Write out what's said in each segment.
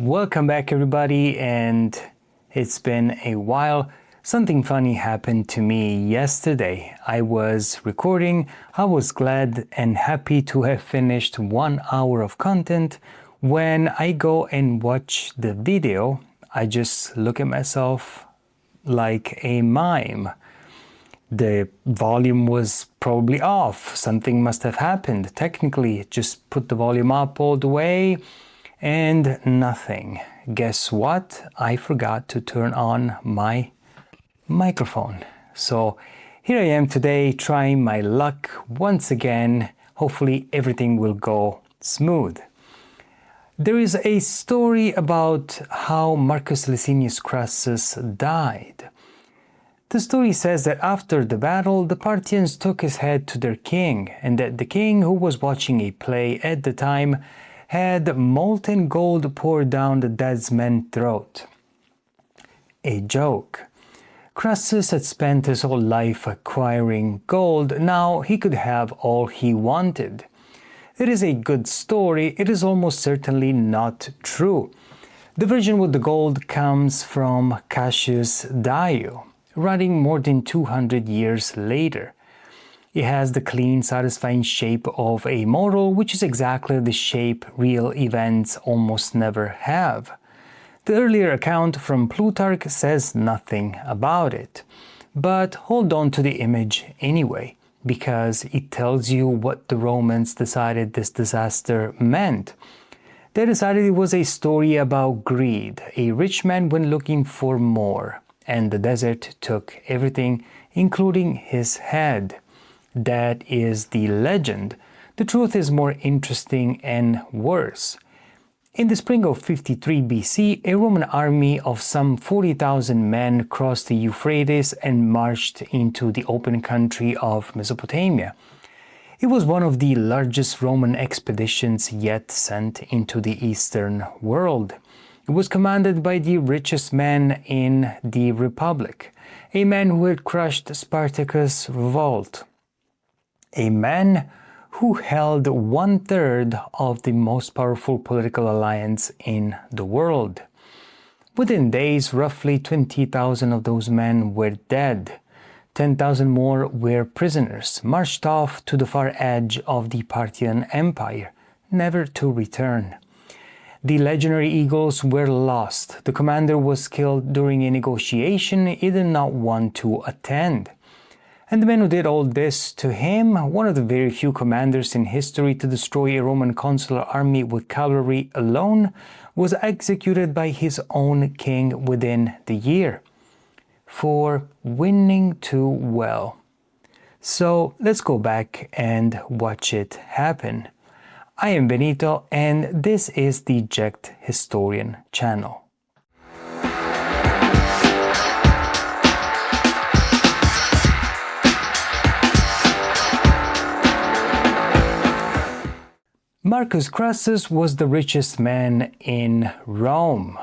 Welcome back everybody, and it's been a while. Something funny happened to me yesterday. I was recording, I was glad and happy to have finished 1 hour of content. When I go and watch the video, I just look at myself like a mime. The volume was probably off, something must have happened. Technically, just put the volume up all the way, and nothing. Guess what? I forgot to turn on my microphone. So here I am today trying my luck once again. Hopefully everything will go smooth. There is a story about how Marcus Licinius Crassus died. The story says that after the battle, the Parthians took his head to their king, and that the king, who was watching a play at the time, had molten gold poured down the dead man's throat. A joke. Crassus had spent his whole life acquiring gold. Now he could have all he wanted. It is a good story. It is almost certainly not true. The version with the gold comes from Cassius Dio, writing more than 200 years later. It has the clean, satisfying shape of a model, which is exactly the shape real events almost never have. The earlier account from Plutarch says nothing about it. But hold on to the image anyway, because it tells you what the Romans decided this disaster meant. They decided it was a story about greed. A rich man went looking for more, and the desert took everything, including his head. That is the legend. The truth is more interesting and worse. In the spring of 53 BC, a Roman army of some 40,000 men crossed the Euphrates and marched into the open country of Mesopotamia. It was one of the largest Roman expeditions yet sent into the Eastern world. It was commanded by the richest man in the Republic, a man who had crushed Spartacus' revolt. A man who held 1/3 of the most powerful political alliance in the world. Within days, roughly 20,000 of those men were dead. 10,000 more were prisoners, marched off to the far edge of the Parthian Empire, never to return. The legendary eagles were lost. The commander was killed during a negotiation he did not want to attend. And the man who did all this to him, one of the very few commanders in history to destroy a Roman consular army with cavalry alone, was executed by his own king within the year for winning too well. So let's go back and watch it happen. I am Benito, and this is the Jacked Historian channel. Marcus Crassus was the richest man in Rome.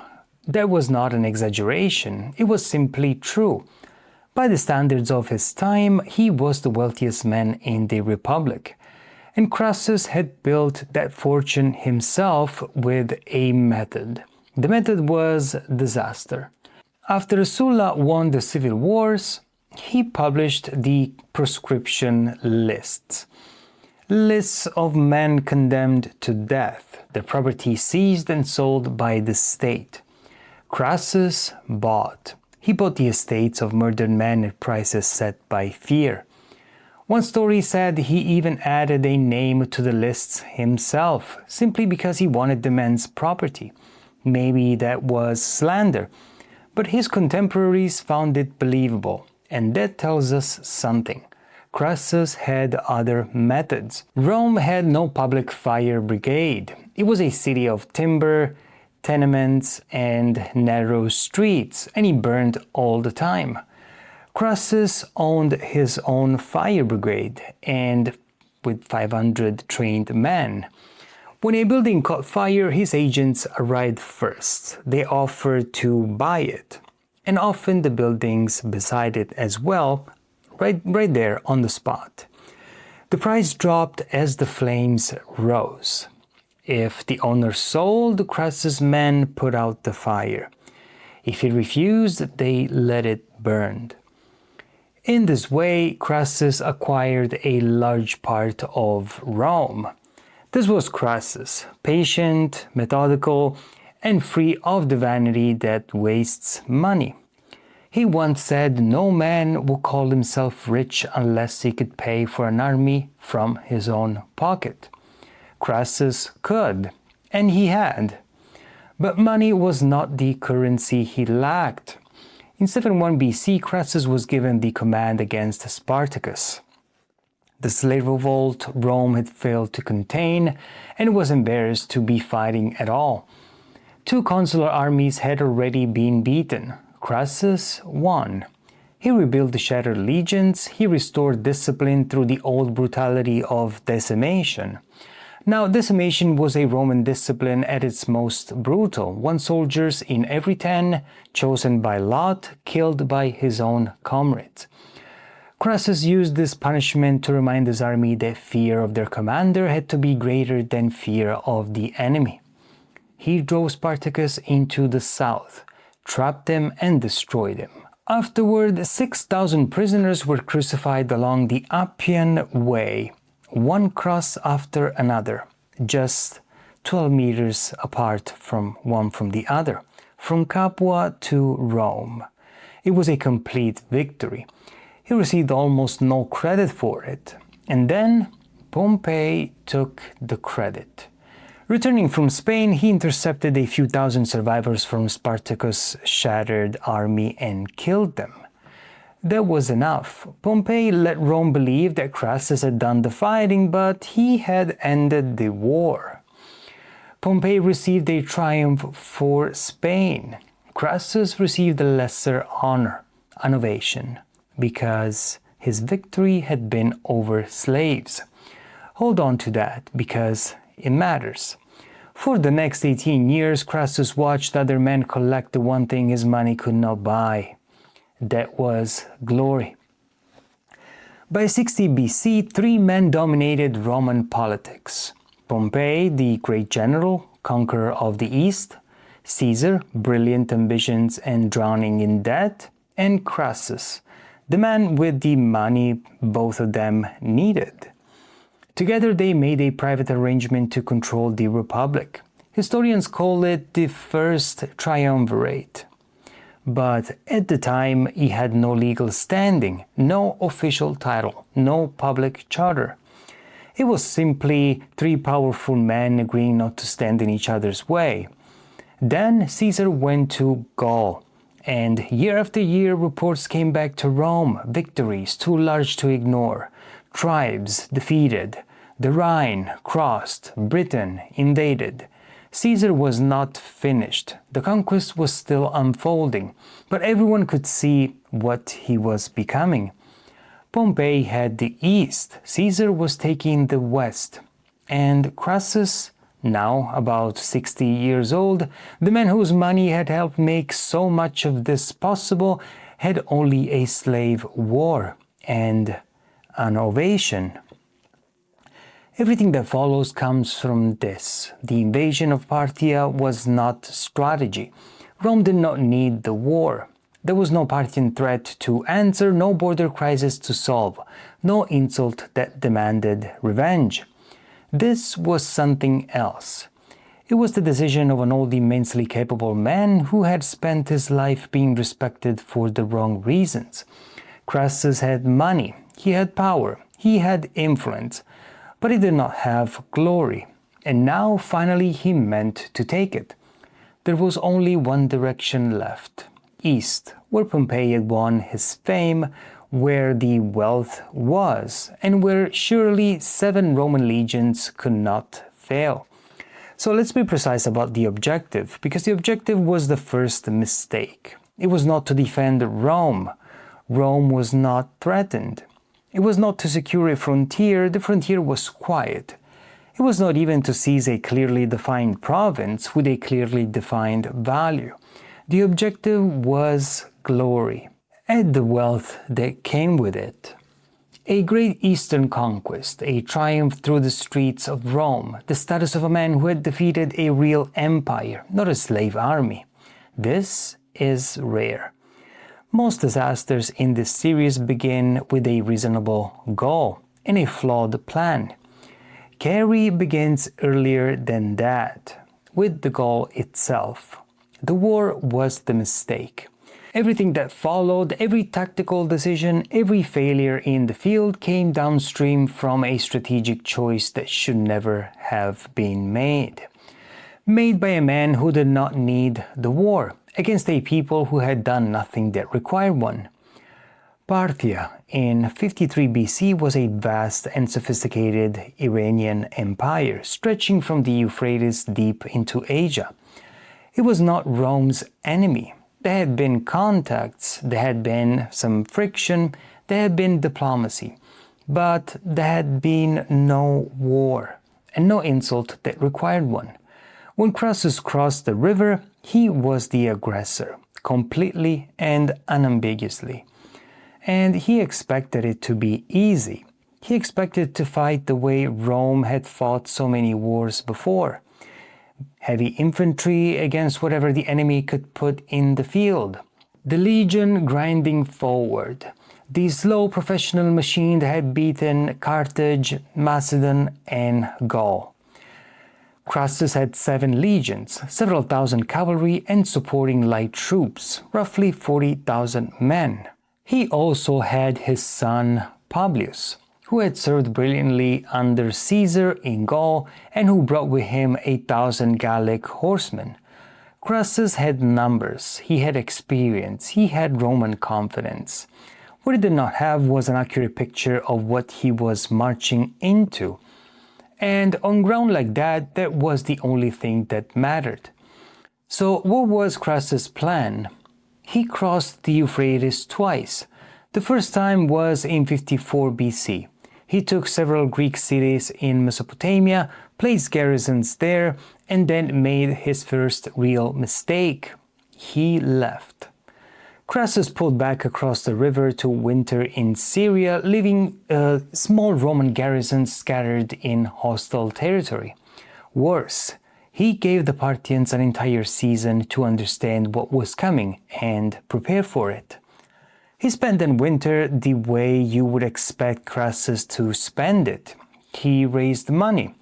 That was not an exaggeration, it was simply true. By the standards of his time, he was the wealthiest man in the Republic. And Crassus had built that fortune himself with a method. The method was disaster. After Sulla won the civil wars, he published the proscription lists. Lists of men condemned to death, their property seized and sold by the state. Crassus bought. He bought the estates of murdered men at prices set by fear. One story said he even added a name to the lists himself, simply because he wanted the men's property. Maybe that was slander, but his contemporaries found it believable, and that tells us something. Crassus had other methods. Rome had no public fire brigade. It was a city of timber, tenements, and narrow streets, and he burned all the time. Crassus owned his own fire brigade, and with 500 trained men. When a building caught fire, his agents arrived first. They offered to buy it, and often the buildings beside it as well, right there on the spot. The price dropped as the flames rose. If the owner sold, Crassus' men put out the fire. If he refused, they let it burn. In this way, Crassus acquired a large part of Rome. This was Crassus, patient, methodical, and free of the vanity that wastes money. He once said no man will call himself rich unless he could pay for an army from his own pocket. Crassus could, and he had. But money was not the currency he lacked. In 71 BC, Crassus was given the command against Spartacus. The slave revolt Rome had failed to contain and was embarrassed to be fighting at all. Two consular armies had already been beaten. Crassus won. He rebuilt the shattered legions. He restored discipline through the old brutality of decimation. Now, decimation was a Roman discipline at its most brutal. 1 soldier in every 10, chosen by lot, killed by his own comrades. Crassus used this punishment to remind his army that fear of their commander had to be greater than fear of the enemy. He drove Spartacus into the south, trapped him, and destroyed him. Afterward, 6,000 prisoners were crucified along the Appian Way, one cross after another, just 12 meters apart from one from the other, from Capua to Rome. It was a complete victory. He received almost no credit for it. And then Pompey took the credit. Returning from Spain, he intercepted a few thousand survivors from Spartacus' shattered army and killed them. That was enough. Pompey let Rome believe that Crassus had done the fighting, but he had ended the war. Pompey received a triumph for Spain. Crassus received a lesser honor, an ovation, because his victory had been over slaves. Hold on to that, because it matters. For the next 18 years, Crassus watched other men collect the one thing his money could not buy. That was glory. By 60 BC, 3 men dominated Roman politics. Pompey, the great general, conqueror of the East; Caesar, brilliant ambitions and drowning in debt; and Crassus, the man with the money both of them needed. Together they made a private arrangement to control the Republic. Historians call it the First Triumvirate. But at the time he had no legal standing, no official title, no public charter. It was simply 3 powerful men agreeing not to stand in each other's way. Then Caesar went to Gaul, and year after year reports came back to Rome, victories too large to ignore, tribes defeated, the Rhine crossed, Britain invaded. Caesar was not finished. The conquest was still unfolding, but everyone could see what he was becoming. Pompey had the East, Caesar was taking the West, and Crassus, now about 60 years old, the man whose money had helped make so much of this possible, had only a slave war and an ovation. Everything that follows comes from this. The invasion of Parthia was not strategy. Rome did not need the war. There was no Parthian threat to answer, no border crisis to solve, no insult that demanded revenge. This was something else. It was the decision of an old, immensely capable man who had spent his life being respected for the wrong reasons. Crassus had money, he had power, he had influence, but he did not have glory, and now finally he meant to take it. There was only one direction left, east, where Pompey had won his fame, where the wealth was, and where surely 7 Roman legions could not fail. So let's be precise about the objective, because the objective was the first mistake. It was not to defend Rome. Rome was not threatened. It was not to secure a frontier, the frontier was quiet. It was not even to seize a clearly defined province with a clearly defined value. The objective was glory, and the wealth that came with it. A great Eastern conquest, a triumph through the streets of Rome, the status of a man who had defeated a real empire, not a slave army. This is rare. Most disasters in this series begin with a reasonable goal and a flawed plan. Carrhae begins earlier than that, with the goal itself. The war was the mistake. Everything that followed, every tactical decision, every failure in the field came downstream from a strategic choice that should never have been made. Made by a man who did not need the war, against a people who had done nothing that required one. Parthia in 53 BC was a vast and sophisticated Iranian empire, stretching from the Euphrates deep into Asia. It was not Rome's enemy. There had been contacts, there had been some friction, there had been diplomacy, but there had been no war, and no insult that required one. When Crassus crossed the river, he was the aggressor, completely and unambiguously. And he expected it to be easy. He expected to fight the way Rome had fought so many wars before. Heavy infantry against whatever the enemy could put in the field. The legion grinding forward. The slow professional machine that had beaten Carthage, Macedon, and Gaul. Crassus had 7 legions, several thousand cavalry, and supporting light troops, roughly 40,000 men. He also had his son Publius, who had served brilliantly under Caesar in Gaul and who brought with him 1,000 Gallic horsemen. Crassus had numbers, he had experience, he had Roman confidence. What he did not have was an accurate picture of what he was marching into. And on ground like that, that was the only thing that mattered. So what was Crassus' plan? He crossed the Euphrates twice. The first time was in 54 BC. He took several Greek cities in Mesopotamia, placed garrisons there, and then made his first real mistake. He left. Crassus pulled back across the river to winter in Syria, leaving small Roman garrisons scattered in hostile territory. Worse, he gave the Parthians an entire season to understand what was coming and prepare for it. He spent the winter the way you would expect Crassus to spend it. He raised money.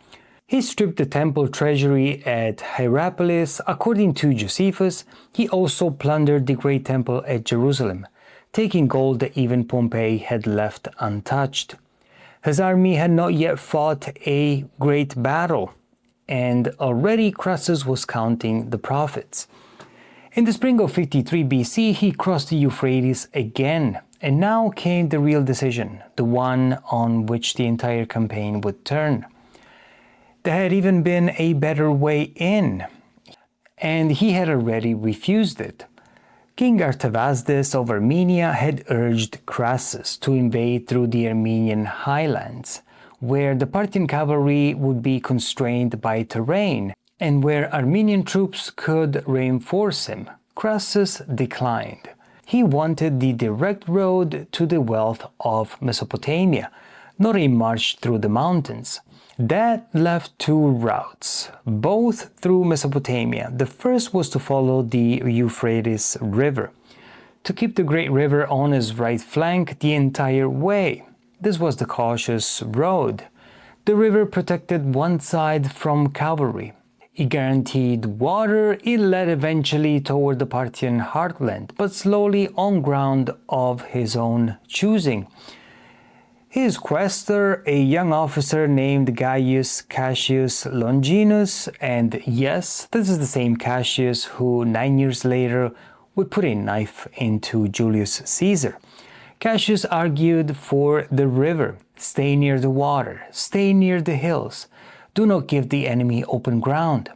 He stripped the temple treasury at Hierapolis. According to Josephus, he also plundered the great temple at Jerusalem, taking gold that even Pompey had left untouched. His army had not yet fought a great battle, and already Crassus was counting the profits. In the spring of 53 BC, he crossed the Euphrates again, and now came the real decision, the one on which the entire campaign would turn. There had even been a better way in, and he had already refused it. King Artavasdes of Armenia had urged Crassus to invade through the Armenian highlands, where the Parthian cavalry would be constrained by terrain, and where Armenian troops could reinforce him. Crassus declined. He wanted the direct road to the wealth of Mesopotamia, not a march through the mountains. That left 2 routes, both through Mesopotamia. The first was to follow the Euphrates River, to keep the great river on his right flank the entire way. This was the cautious road. The river protected one side from cavalry. It guaranteed water. It led eventually toward the Parthian heartland, but slowly on ground of his own choosing. His quaestor, a young officer named Gaius Cassius Longinus, and yes, this is the same Cassius who 9 years later would put a knife into Julius Caesar. Cassius argued for the river. Stay near the water, stay near the hills. Do not give the enemy open ground.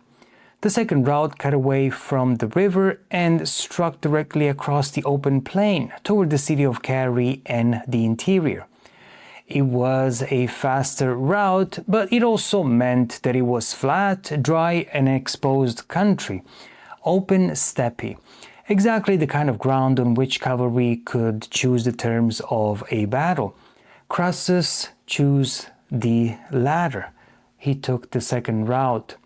The second route cut away from the river and struck directly across the open plain toward the city of Carrhae and the interior. It was a faster route, but it also meant that it was flat, dry, and exposed country, open steppe, exactly the kind of ground on which cavalry could choose the terms of a battle. Crassus chose the latter. He took the second route.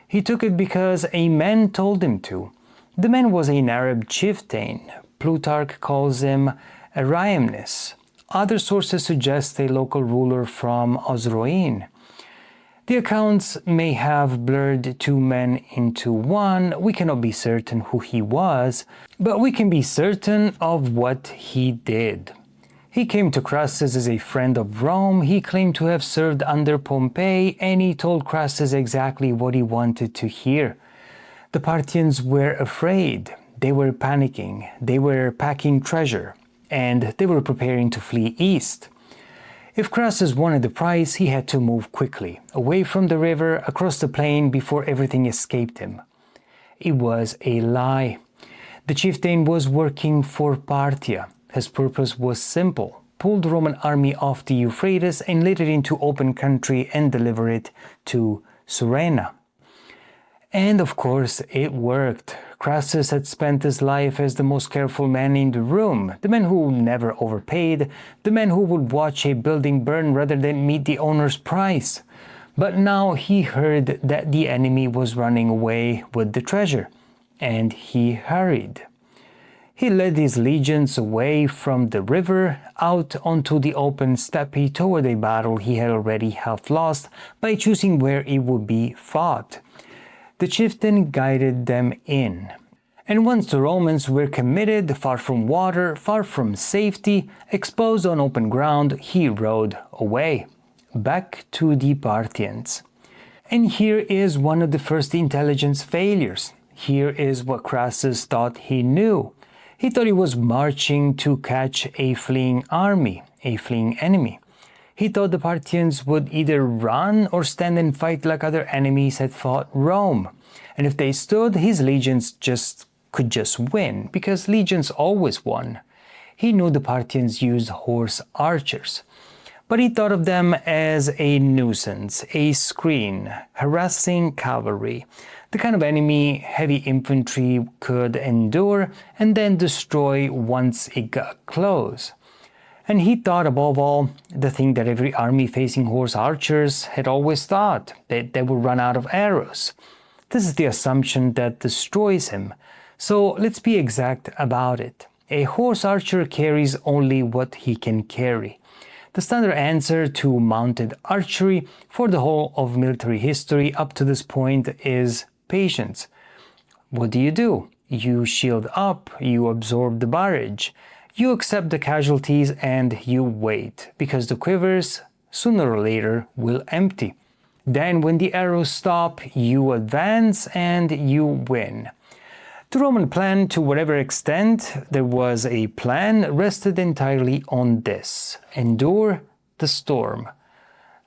He took it because a man told him to. The man was an Arab chieftain. Plutarch calls him Ariamnes. Other sources suggest a local ruler from Osroene. The accounts may have blurred two men into one. We cannot be certain who he was, but we can be certain of what he did. He came to Crassus as a friend of Rome. He claimed to have served under Pompey, and he told Crassus exactly what he wanted to hear. The Parthians were afraid. They were panicking. They were packing treasure, and they were preparing to flee east. If Crassus wanted the prize, he had to move quickly, away from the river, across the plain, before everything escaped him. It was a lie. The chieftain was working for Parthia. His purpose was simple: pull the Roman army off the Euphrates and lead it into open country and deliver it to Surenna. And of course, it worked. Crassus had spent his life as the most careful man in the room, the man who never overpaid, the man who would watch a building burn rather than meet the owner's price. But now he heard that the enemy was running away with the treasure, and he hurried. He led his legions away from the river, out onto the open steppe toward a battle he had already half lost by choosing where it would be fought. The chieftain guided them in. And once the Romans were committed, far from water, far from safety, exposed on open ground, he rode away, back to the Parthians. And here is one of the first intelligence failures. Here is what Crassus thought he knew. He thought he was marching to catch a fleeing army, a fleeing enemy. He thought the Parthians would either run or stand and fight like other enemies had fought Rome. And if they stood, his legions could just win, because legions always won. He knew the Parthians used horse archers, but he thought of them as a nuisance, a screen, harassing cavalry, the kind of enemy heavy infantry could endure and then destroy once it got close. And he thought, above all, the thing that every army facing horse archers had always thought, that they would run out of arrows. This is the assumption that destroys him. So let's be exact about it. A horse archer carries only what he can carry. The standard answer to mounted archery for the whole of military history up to this point is patience. What do? You shield up, you absorb the barrage, you accept the casualties, and you wait, because the quivers, sooner or later, will empty. Then when the arrows stop, you advance and you win. The Roman plan, to whatever extent there was a plan, rested entirely on this: endure the storm.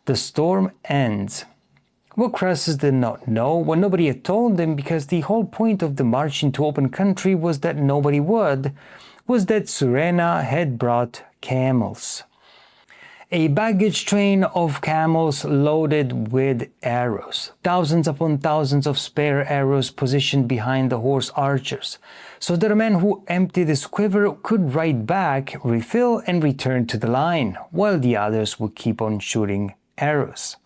The storm ends. What Crassus did not know, what nobody had told him, because the whole point of the march into open country was that nobody would, was that Surenna had brought camels. A baggage train of camels loaded with arrows, thousands upon thousands of spare arrows positioned behind the horse archers, so that a man who emptied his quiver could ride back, refill, and return to the line, while the others would keep on shooting arrows.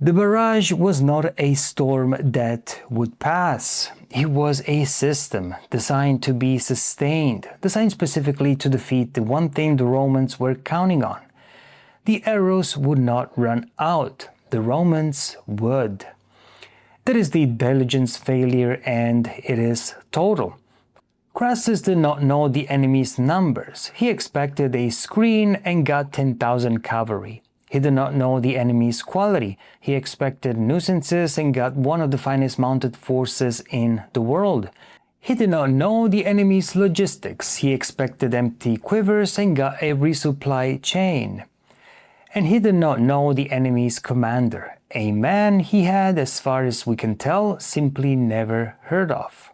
The barrage was not a storm that would pass. It was a system designed to be sustained, designed specifically to defeat the one thing the Romans were counting on. The arrows would not run out. The Romans would. That is the intelligence failure, and it is total. Crassus did not know the enemy's numbers. He expected a screen and got 10,000 cavalry. He did not know the enemy's quality. He expected nuisances and got one of the finest mounted forces in the world. He did not know the enemy's logistics. He expected empty quivers and got a resupply chain. And he did not know the enemy's commander, a man he had, as far as we can tell, simply never heard of.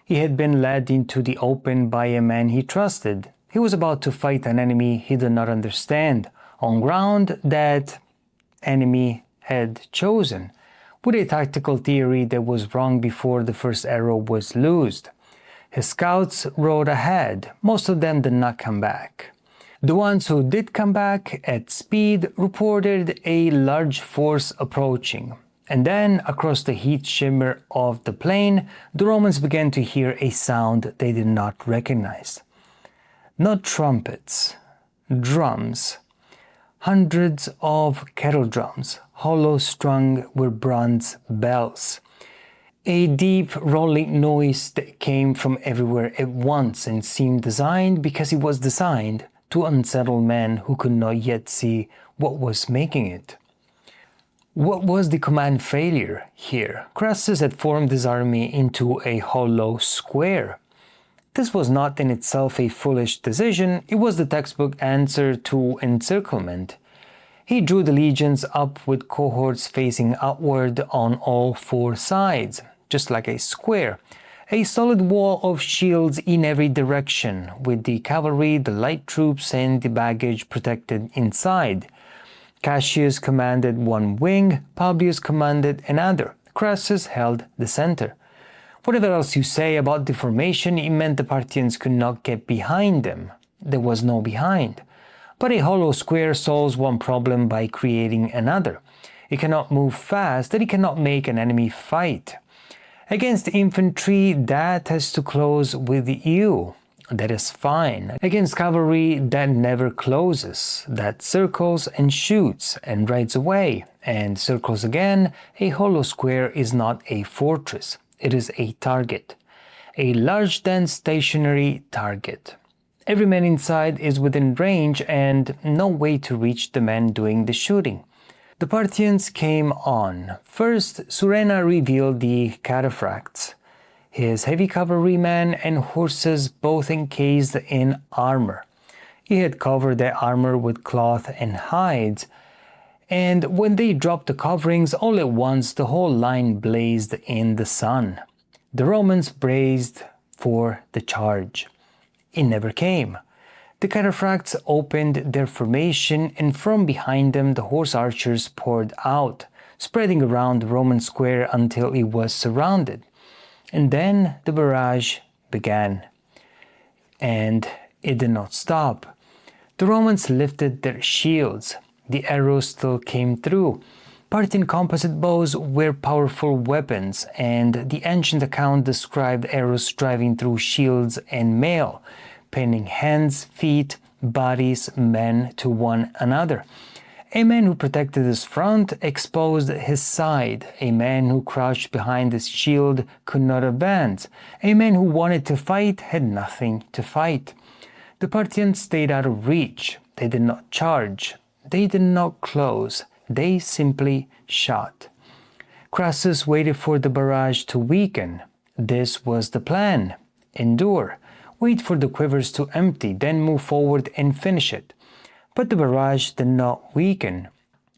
He had been led into the open by a man he trusted. He was about to fight an enemy he did not understand, on ground that enemy had chosen, with a tactical theory that was wrong before the first arrow was loosed. His scouts rode ahead. Most of them did not come back. The ones who did come back at speed reported a large force approaching. And then, across the heat shimmer of the plain, the Romans began to hear a sound they did not recognize. Not trumpets, drums. Hundreds of kettle drums, hollow strung with bronze bells. A deep rolling noise that came from everywhere at once and seemed designed because it was designed to unsettle men who could not yet see what was making it. What was the command failure here? Crassus had formed his army into a hollow square. This was not in itself a foolish decision, it was the textbook answer to encirclement. He drew the legions up with cohorts facing outward on all four sides, just like a square. A solid wall of shields in every direction, with the cavalry, the light troops, and the baggage protected inside. Cassius commanded one wing, Publius commanded another. Crassus held the center. Whatever else you say about the formation, it meant the Parthians could not get behind them. There was no behind. But a hollow square solves one problem by creating another. It cannot move fast, and it cannot make an enemy fight. Against infantry, that has to close with you. That is fine. Against cavalry, that never closes. That circles and shoots and rides away and circles again. A hollow square is not a fortress. It is a target. A large, dense, stationary target. Every man inside is within range and no way to reach the men doing the shooting. The Parthians came on. First, Surena revealed the cataphracts. His heavy cavalrymen and horses both encased in armor. He had covered their armor with cloth and hides, and when they dropped the coverings, all at once the whole line blazed in the sun. The Romans braced for the charge. It never came. The cataphracts opened their formation, and from behind them the horse archers poured out, spreading around the Roman square until it was surrounded. And then the barrage began. And it did not stop. The Romans lifted their shields. The arrows still came through. Parthian composite bows were powerful weapons, and the ancient account described arrows driving through shields and mail, pinning hands, feet, bodies, men to one another. A man who protected his front exposed his side. A man who crouched behind his shield could not advance. A man who wanted to fight had nothing to fight. The Parthians stayed out of reach. They did not charge. They did not close. They simply shot. Crassus waited for the barrage to weaken. This was the plan. Endure. Wait for the quivers to empty, then move forward and finish it. But the barrage did not weaken.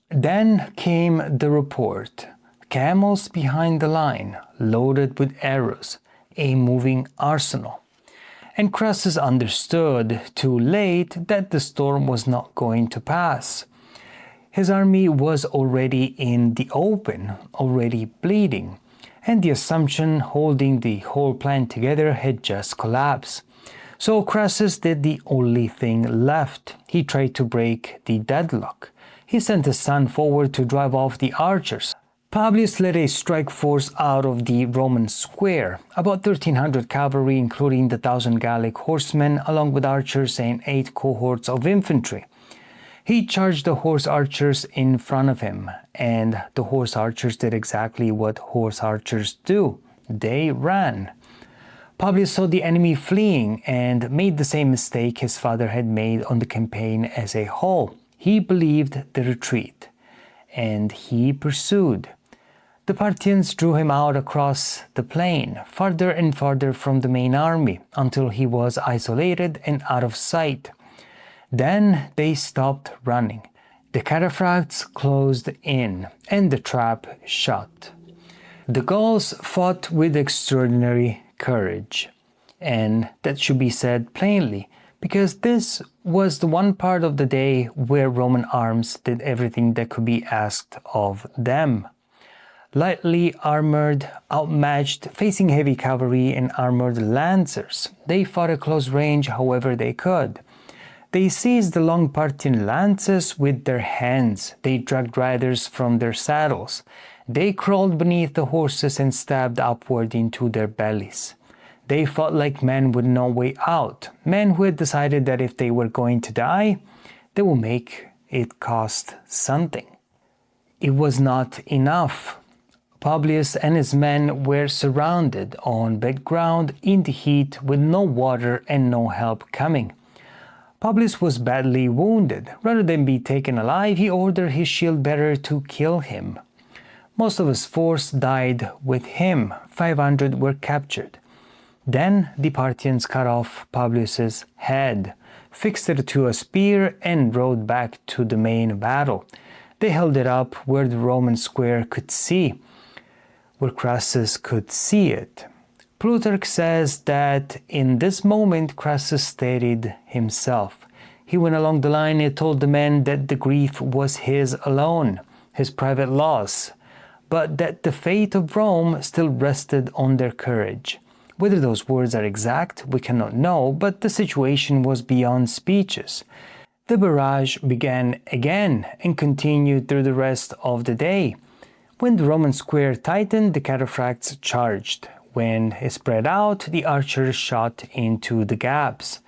Then came the report. Camels behind the line, loaded with arrows, a moving arsenal. And Crassus understood, too late, that the storm was not going to pass. His army was already in the open, already bleeding, and the assumption holding the whole plan together had just collapsed. So Crassus did the only thing left. He tried to break the deadlock. He sent his son forward to drive off the archers. Publius led a strike force out of the Roman square, about 1,300 cavalry including the 1,000 Gallic horsemen along with archers and 8 cohorts of infantry. He charged the horse archers in front of him, and the horse archers did exactly what horse archers do. They ran. Publius saw the enemy fleeing and made the same mistake his father had made on the campaign as a whole. He believed the retreat, and he pursued. The Parthians drew him out across the plain, farther and farther from the main army, until he was isolated and out of sight. Then they stopped running. The cataphracts closed in, and the trap shut. The Gauls fought with extraordinary courage, and that should be said plainly, because this was the one part of the day where Roman arms did everything that could be asked of them. Lightly armored, outmatched, facing heavy cavalry and armored lancers, they fought at close range however they could. They seized the long Parthian lances with their hands. They dragged riders from their saddles. They crawled beneath the horses and stabbed upward into their bellies. They fought like men with no way out, men who had decided that if they were going to die, they would make it cost something. It was not enough. Publius and his men were surrounded on bad ground in the heat with no water and no help coming. Publius was badly wounded. Rather than be taken alive, he ordered his shield bearer to kill him. Most of his force died with him. 500 were captured. Then the Parthians cut off Publius's head, fixed it to a spear, and rode back to the main battle. They held it up where the Roman square could see, where Crassus could see it. Plutarch says that in this moment Crassus steadied himself. He went along the line and told the men that the grief was his alone, his private loss, but that the fate of Rome still rested on their courage. Whether those words are exact, we cannot know, but the situation was beyond speeches. The barrage began again and continued through the rest of the day. When the Roman square tightened, the cataphracts charged. When it spread out, the archers shot into the gaps.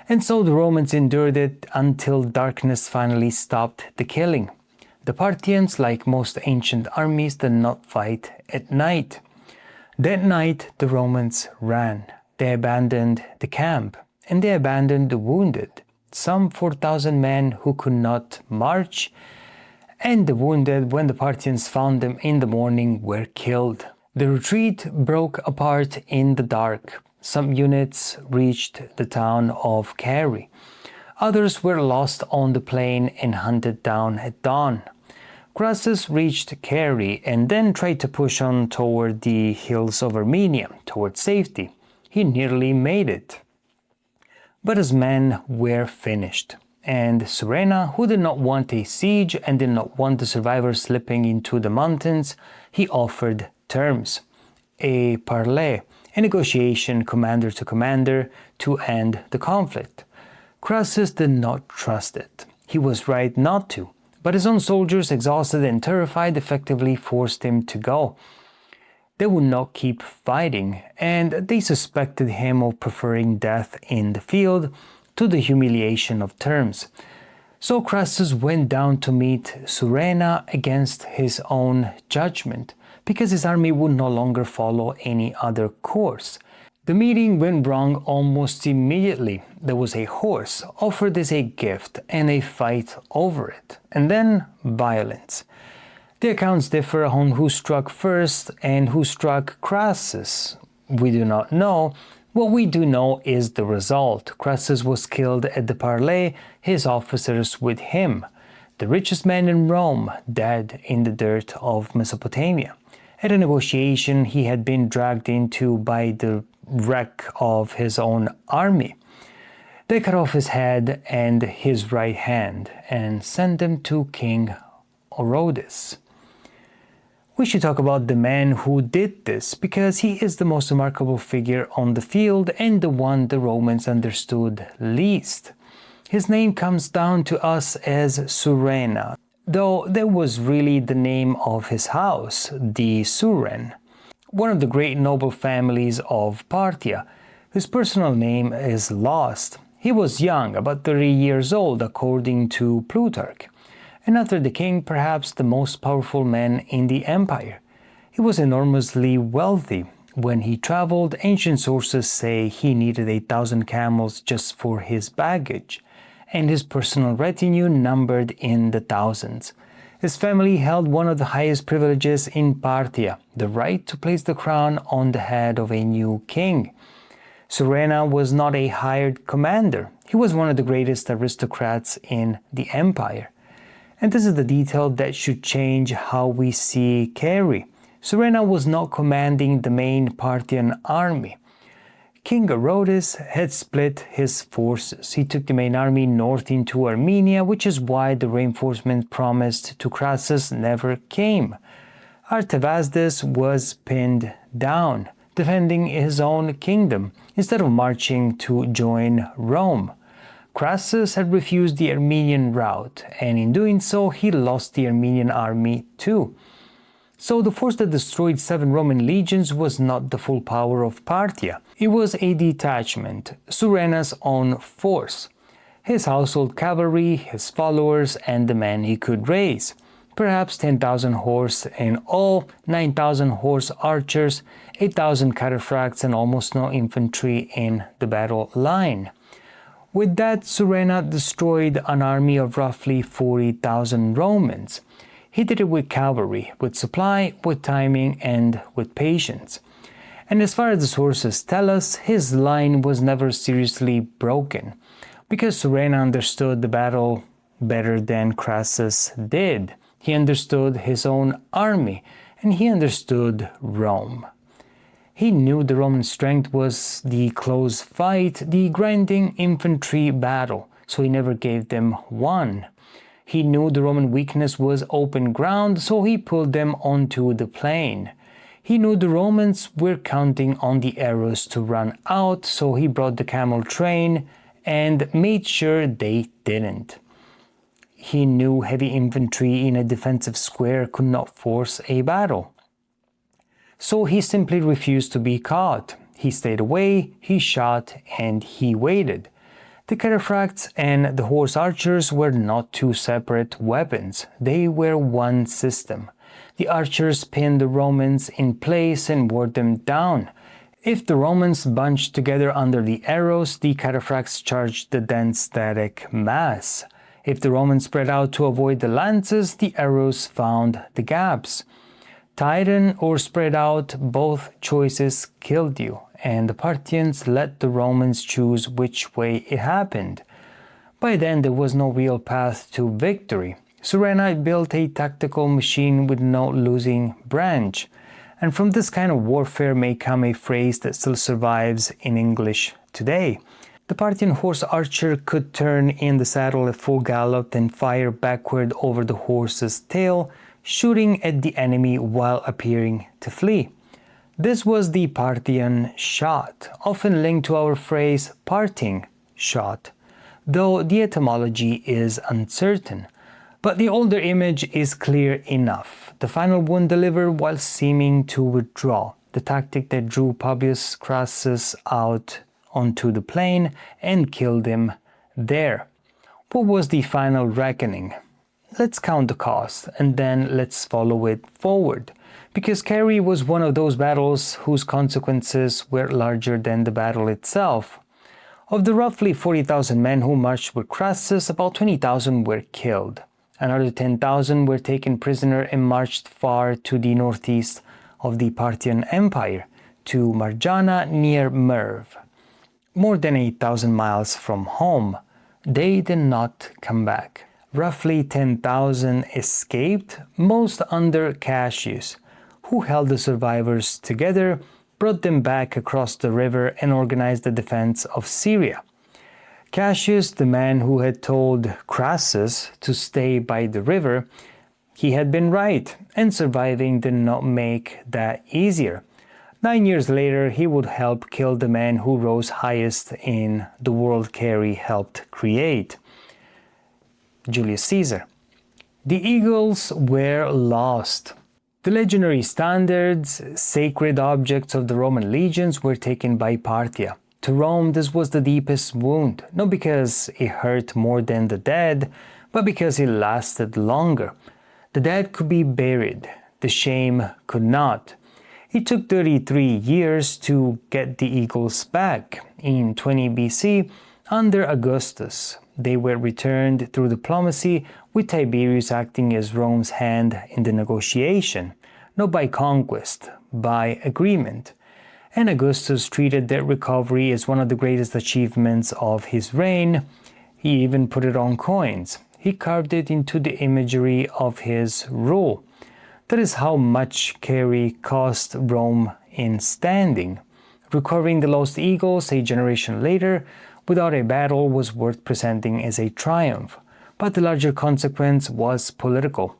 And so the Romans endured it until darkness finally stopped the killing. The Parthians, like most ancient armies, did not fight at night. That night, the Romans ran. They abandoned the camp, and they abandoned the wounded, some 4,000 men who could not march, and the wounded, when the Parthians found them in the morning, were killed. The retreat broke apart in the dark. Some units reached the town of Carrhae. Others were lost on the plain and hunted down at dawn. Crassus reached Carrhae and then tried to push on toward the hills of Armenia, toward safety. He nearly made it. But his men were finished, and Surena, who did not want a siege and did not want the survivors slipping into the mountains, he offered terms, a parley, a negotiation commander to commander to end the conflict. Crassus did not trust it. He was right not to. But his own soldiers, exhausted and terrified, effectively forced him to go. They would not keep fighting, and they suspected him of preferring death in the field to the humiliation of terms. So Crassus went down to meet Surena against his own judgment, because his army would no longer follow any other course. The meeting went wrong almost immediately. There was a horse offered as a gift and a fight over it, and then violence. The accounts differ on who struck first and who struck Crassus. We do not know. What we do know is the result. Crassus was killed at the parley, his officers with him. The richest man in Rome dead in the dirt of Mesopotamia. At a negotiation he had been dragged into by the wreck of his own army. They cut off his head and his right hand and sent them to King Orodes. We should talk about the man who did this, because he is the most remarkable figure on the field and the one the Romans understood least. His name comes down to us as Surena, though that was really the name of his house, the Suren, one of the great noble families of Parthia, whose personal name is lost. He was young, about 30 years old, according to Plutarch, and after the king, perhaps the most powerful man in the empire. He was enormously wealthy. When he traveled, ancient sources say he needed 1,000 camels just for his baggage, and his personal retinue numbered in the thousands. His family held one of the highest privileges in Parthia, the right to place the crown on the head of a new king. Surena was not a hired commander. He was one of the greatest aristocrats in the empire. And this is the detail that should change how we see Carrhae. Surena was not commanding the main Parthian army. King Orodes had split his forces. He took the main army north into Armenia, which is why the reinforcement promised to Crassus never came. Artavasdes was pinned down, defending his own kingdom, instead of marching to join Rome. Crassus had refused the Armenian route, and in doing so he lost the Armenian army too. So the force that destroyed 7 Roman legions was not the full power of Parthia. It was a detachment, Surena's own force. His household cavalry, his followers, and the men he could raise. Perhaps 10,000 horse in all, 9,000 horse archers, 8,000 cataphracts, and almost no infantry in the battle line. With that, Surena destroyed an army of roughly 40,000 Romans. He did it with cavalry, with supply, with timing, and with patience. And as far as the sources tell us, his line was never seriously broken, because Surena understood the battle better than Crassus did. He understood his own army, and he understood Rome. He knew the Roman strength was the close fight, the grinding infantry battle, so he never gave them one. He knew the Roman weakness was open ground, so he pulled them onto the plain. He knew the Romans were counting on the arrows to run out, so he brought the camel train and made sure they didn't. He knew heavy infantry in a defensive square could not force a battle. So he simply refused to be caught. He stayed away, he shot, and he waited. The cataphracts and the horse archers were not two separate weapons. They were one system. The archers pinned the Romans in place and wore them down. If the Romans bunched together under the arrows, the cataphracts charged the dense static mass. If the Romans spread out to avoid the lances, the arrows found the gaps. Tighten or spread out, both choices killed you, and the Parthians let the Romans choose which way it happened. By then there was no real path to victory. Surena built a tactical machine with no losing branch. And from this kind of warfare may come a phrase that still survives in English today. The Parthian horse archer could turn in the saddle at full gallop and fire backward over the horse's tail, shooting at the enemy while appearing to flee. This was the Parthian Shot, often linked to our phrase Parthian Shot, though the etymology is uncertain. But the older image is clear enough. The final wound delivered while seeming to withdraw, the tactic that drew Publius Crassus out onto the plain and killed him there. What was the final reckoning? Let's count the cost, and then let's follow it forward, because Carrhae was one of those battles whose consequences were larger than the battle itself. Of the roughly 40,000 men who marched with Crassus, about 20,000 were killed. Another 10,000 were taken prisoner and marched far to the northeast of the Parthian Empire, to Marjana near Merv, more than 8,000 miles from home. They did not come back. Roughly 10,000 escaped, most under Cassius, who held the survivors together, brought them back across the river, and organized the defense of Syria. Cassius, the man who had told Crassus to stay by the river, he had been right, and surviving did not make that easier. 9 years later, he would help kill the man who rose highest in the world Carrhae helped create, Julius Caesar. The eagles were lost. The legendary standards, sacred objects of the Roman legions, were taken by Parthia. To Rome, this was the deepest wound, not because it hurt more than the dead, but because it lasted longer. The dead could be buried, the shame could not. It took 33 years to get the eagles back. In 20 BC, under Augustus, they were returned through diplomacy, with Tiberius acting as Rome's hand in the negotiation, not by conquest, by agreement. And Augustus treated their recovery as one of the greatest achievements of his reign. He even put it on coins. He carved it into the imagery of his rule. That is how much Carrhae cost Rome in standing. Recovering the lost eagles a generation later without a battle was worth presenting as a triumph, but the larger consequence was political.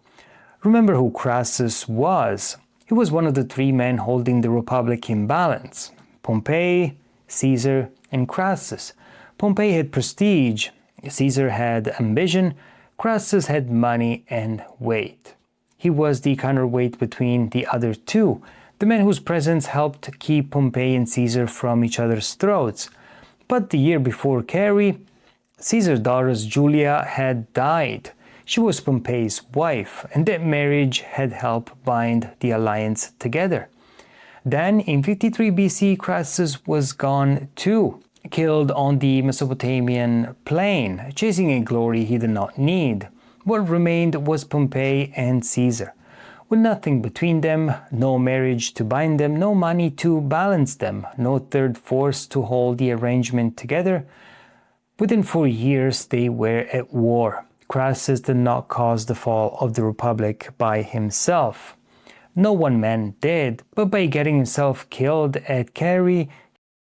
Remember who Crassus was. He was one of the 3 men holding the Republic in balance: Pompey, Caesar, and Crassus. Pompey had prestige, Caesar had ambition, Crassus had money and weight. He was the counterweight between the other two, the men whose presence helped keep Pompey and Caesar from each other's throats. But the year before Carrhae, Caesar's daughter Julia had died. She was Pompey's wife, and that marriage had helped bind the alliance together. Then, in 53 BC, Crassus was gone too, killed on the Mesopotamian plain, chasing a glory he did not need. What remained was Pompey and Caesar. With nothing between them, no marriage to bind them, no money to balance them, no third force to hold the arrangement together, within 4 years they were at war. Crassus did not cause the fall of the Republic by himself. No one man did, but by getting himself killed at Carrhae,